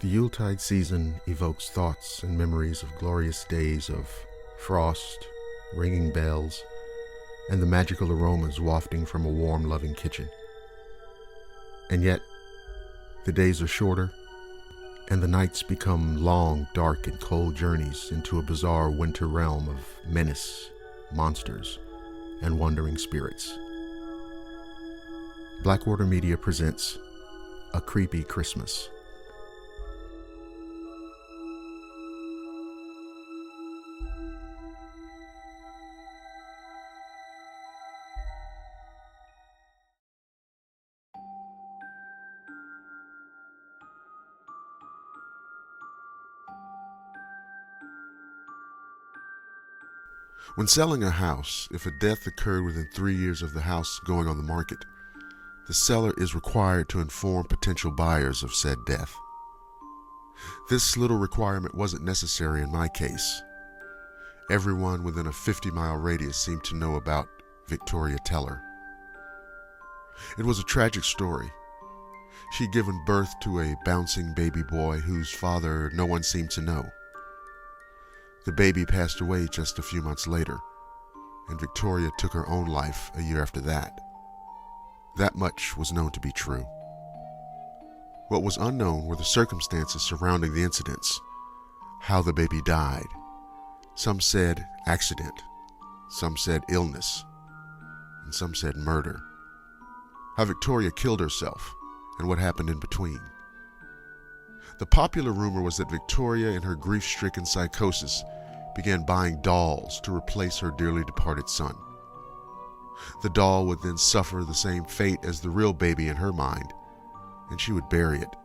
The Yuletide season evokes thoughts and memories of glorious days of frost, ringing bells, and the magical aromas wafting from a warm, loving kitchen. And yet, the days are shorter, and the nights become long, dark, and cold journeys into a bizarre winter realm of menace, monsters, and wandering spirits. Blackwater Media presents A Creepy Christmas. When selling a house, if a death occurred within 3 years of the house going on the market, the seller is required to inform potential buyers of said death. This little requirement wasn't necessary in my case. Everyone within a 50-mile radius seemed to know about Victoria Teller. It was a tragic story. She'd given birth to a bouncing baby boy whose father no one seemed to know. The baby passed away just a few months later, and Victoria took her own life a year after that. That much was known to be true. What was unknown were the circumstances surrounding the incidents, how the baby died. Some said accident, some said illness, and some said murder. How Victoria killed herself, and what happened in between. The popular rumor was that Victoria, in her grief-stricken psychosis, began buying dolls to replace her dearly departed son. The doll would then suffer the same fate as the real baby in her mind, and she would bury it,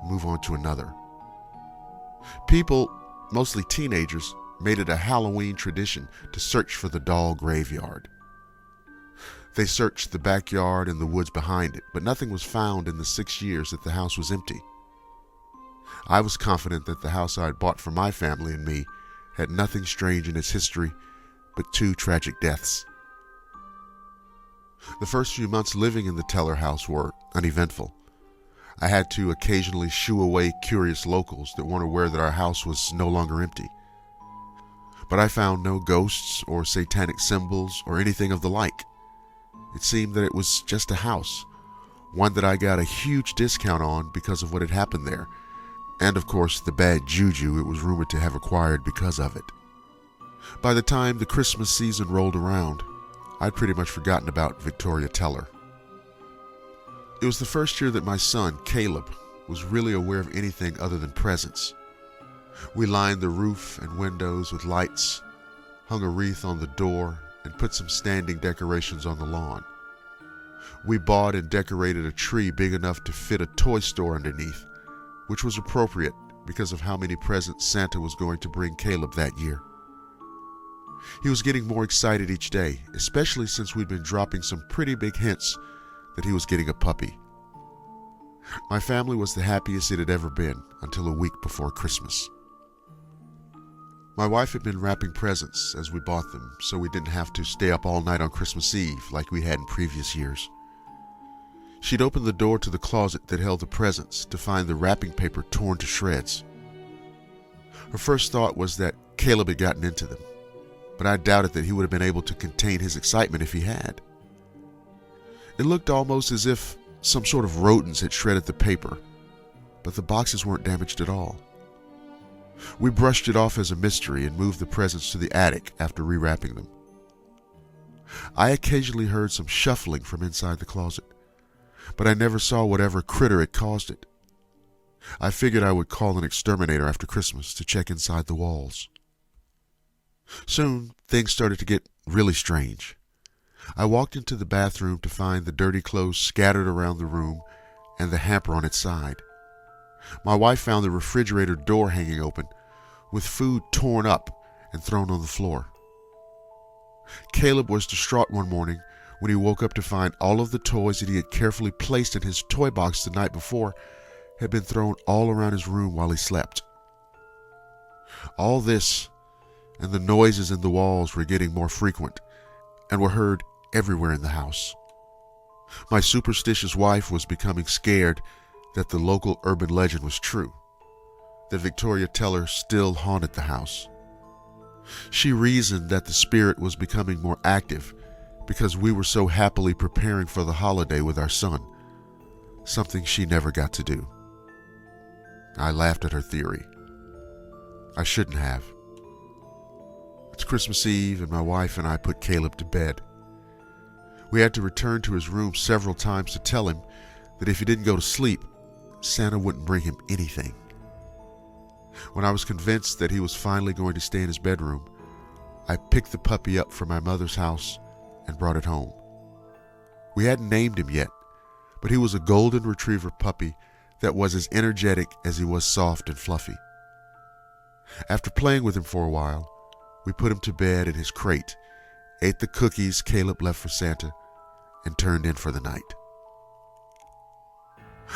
move on to another. People, mostly teenagers, made it a Halloween tradition to search for the doll graveyard. They searched the backyard and the woods behind it, but nothing was found in the 6 years that the house was empty. I was confident that the house I had bought for my family and me had nothing strange in its history but 2 tragic deaths. The first few months living in the Teller house were uneventful. I had to occasionally shoo away curious locals that weren't aware that our house was no longer empty. But I found no ghosts or satanic symbols or anything of the like. It seemed that it was just a house, one that I got a huge discount on because of what had happened there, and of course the bad juju it was rumored to have acquired because of it. By the time the Christmas season rolled around, I'd pretty much forgotten about Victoria Teller. It was the first year that my son, Caleb, was really aware of anything other than presents. We lined the roof and windows with lights, hung a wreath on the door, and put some standing decorations on the lawn. We bought and decorated a tree big enough to fit a toy store underneath, which was appropriate because of how many presents Santa was going to bring Caleb that year. He was getting more excited each day, especially since we'd been dropping some pretty big hints that he was getting a puppy. My family was the happiest it had ever been until a week before Christmas. My wife had been wrapping presents as we bought them, so we didn't have to stay up all night on Christmas Eve like we had in previous years. She'd opened the door to the closet that held the presents to find the wrapping paper torn to shreds. Her first thought was that Caleb had gotten into them, but I doubted that he would have been able to contain his excitement if he had. It looked almost as if some sort of rodents had shredded the paper, but the boxes weren't damaged at all. We brushed it off as a mystery and moved the presents to the attic after rewrapping them. I occasionally heard some shuffling from inside the closet, but I never saw whatever critter had caused it. I figured I would call an exterminator after Christmas to check inside the walls. Soon, things started to get really strange. I walked into the bathroom to find the dirty clothes scattered around the room and the hamper on its side. My wife found the refrigerator door hanging open, with food torn up and thrown on the floor. Caleb was distraught one morning when he woke up to find all of the toys that he had carefully placed in his toy box the night before had been thrown all around his room while he slept. All this and the noises in the walls were getting more frequent and were heard everywhere in the house. My superstitious wife was becoming scared that the local urban legend was true, that Victoria Teller still haunted the house. She reasoned that the spirit was becoming more active because we were so happily preparing for the holiday with our son, something she never got to do. I laughed at her theory. I shouldn't have. It's Christmas Eve and my wife and I put Caleb to bed. We had to return to his room several times to tell him that if he didn't go to sleep, Santa wouldn't bring him anything. When I was convinced that he was finally going to stay in his bedroom, I picked the puppy up from my mother's house and brought it home. We hadn't named him yet, but he was a golden retriever puppy that was as energetic as he was soft and fluffy. After playing with him for a while, we put him to bed in his crate, ate the cookies Caleb left for Santa, and turned in for the night.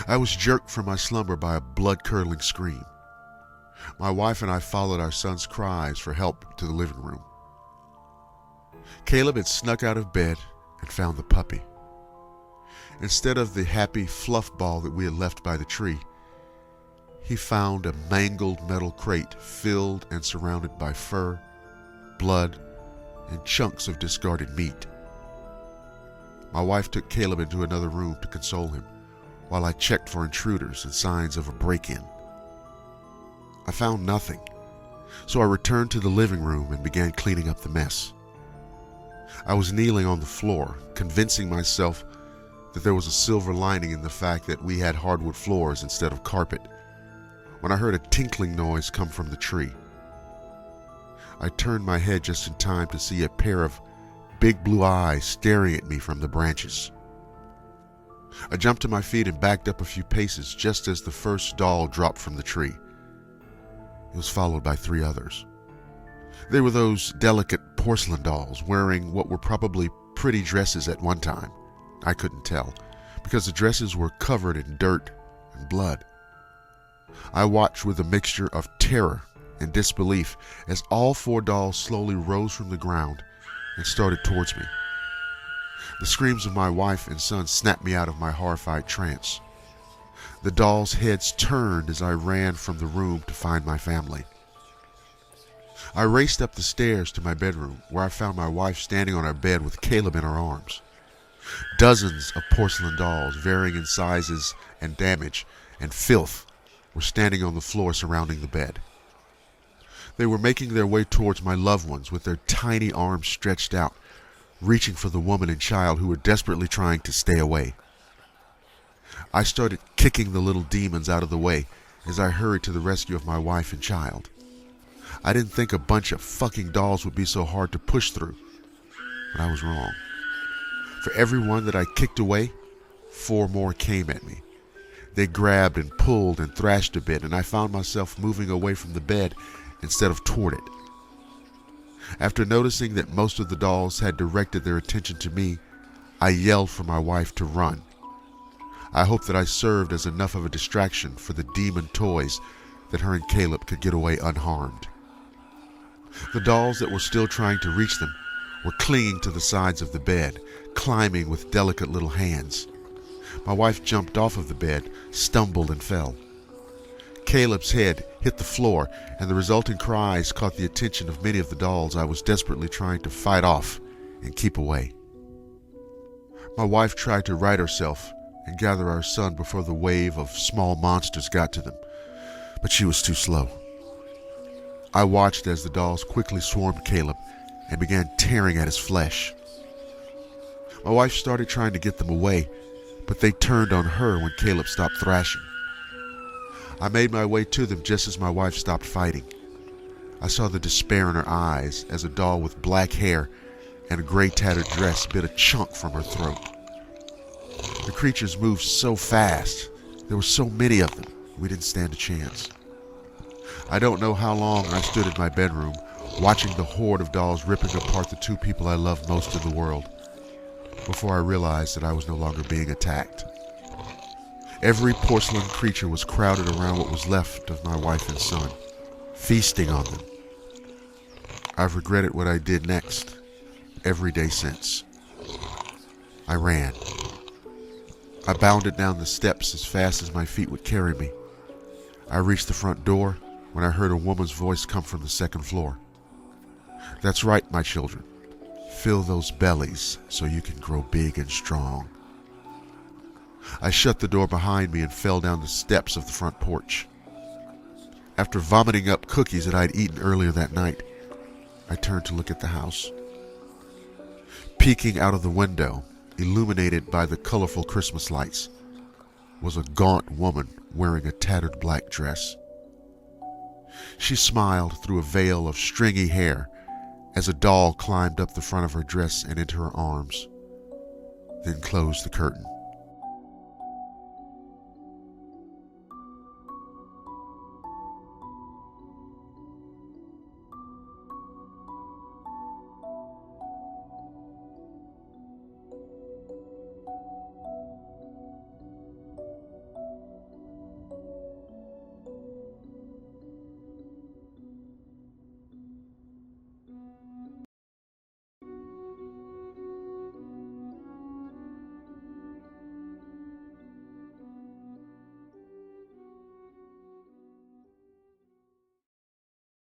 I was jerked from my slumber by a blood-curdling scream. My wife and I followed our son's cries for help to the living room. Caleb had snuck out of bed and found the puppy. Instead of the happy fluff ball that we had left by the tree, he found a mangled metal crate filled and surrounded by fur, blood, and chunks of discarded meat. My wife took Caleb into another room to console him, while I checked for intruders and signs of a break-in. I found nothing, so I returned to the living room and began cleaning up the mess. I was kneeling on the floor, convincing myself that there was a silver lining in the fact that we had hardwood floors instead of carpet, when I heard a tinkling noise come from the tree. I turned my head just in time to see a pair of big blue eyes staring at me from the branches. I jumped to my feet and backed up a few paces just as the first doll dropped from the tree. It was followed by 3 others. They were those delicate porcelain dolls wearing what were probably pretty dresses at one time. I couldn't tell, because the dresses were covered in dirt and blood. I watched with a mixture of terror and disbelief as all 4 dolls slowly rose from the ground and started towards me. The screams of my wife and son snapped me out of my horrified trance. The dolls' heads turned as I ran from the room to find my family. I raced up the stairs to my bedroom, where I found my wife standing on our bed with Caleb in her arms. Dozens of porcelain dolls, varying in sizes and damage and filth, were standing on the floor surrounding the bed. They were making their way towards my loved ones with their tiny arms stretched out, reaching for the woman and child who were desperately trying to stay away. I started kicking the little demons out of the way as I hurried to the rescue of my wife and child. I didn't think a bunch of fucking dolls would be so hard to push through, but I was wrong. For every one that I kicked away, 4 more came at me. They grabbed and pulled and thrashed a bit, and I found myself moving away from the bed instead of toward it. After noticing that most of the dolls had directed their attention to me, I yelled for my wife to run. I hoped that I served as enough of a distraction for the demon toys that her and Caleb could get away unharmed. The dolls that were still trying to reach them were clinging to the sides of the bed, climbing with delicate little hands. My wife jumped off of the bed, stumbled, and fell. Caleb's head hit the floor, and the resulting cries caught the attention of many of the dolls I was desperately trying to fight off and keep away. My wife tried to right herself and gather our son before the wave of small monsters got to them, but she was too slow. I watched as the dolls quickly swarmed Caleb and began tearing at his flesh. My wife started trying to get them away, but they turned on her when Caleb stopped thrashing. I made my way to them just as my wife stopped fighting. I saw the despair in her eyes as a doll with black hair and a gray tattered dress bit a chunk from her throat. The creatures moved so fast. There were so many of them, we didn't stand a chance. I don't know how long I stood in my bedroom, watching the horde of dolls ripping apart the 2 people I loved most in the world, before I realized that I was no longer being attacked. Every porcelain creature was crowded around what was left of my wife and son, feasting on them. I've regretted what I did next every day since. I ran. I bounded down the steps as fast as my feet would carry me. I reached the front door when I heard a woman's voice come from the second floor. "That's right, my children. Fill those bellies so you can grow big and strong." I shut the door behind me and fell down the steps of the front porch. After vomiting up cookies that I'd eaten earlier that night, I turned to look at the house. Peeking out of the window, illuminated by the colorful Christmas lights, was a gaunt woman wearing a tattered black dress. She smiled through a veil of stringy hair as a doll climbed up the front of her dress and into her arms, then closed the curtain.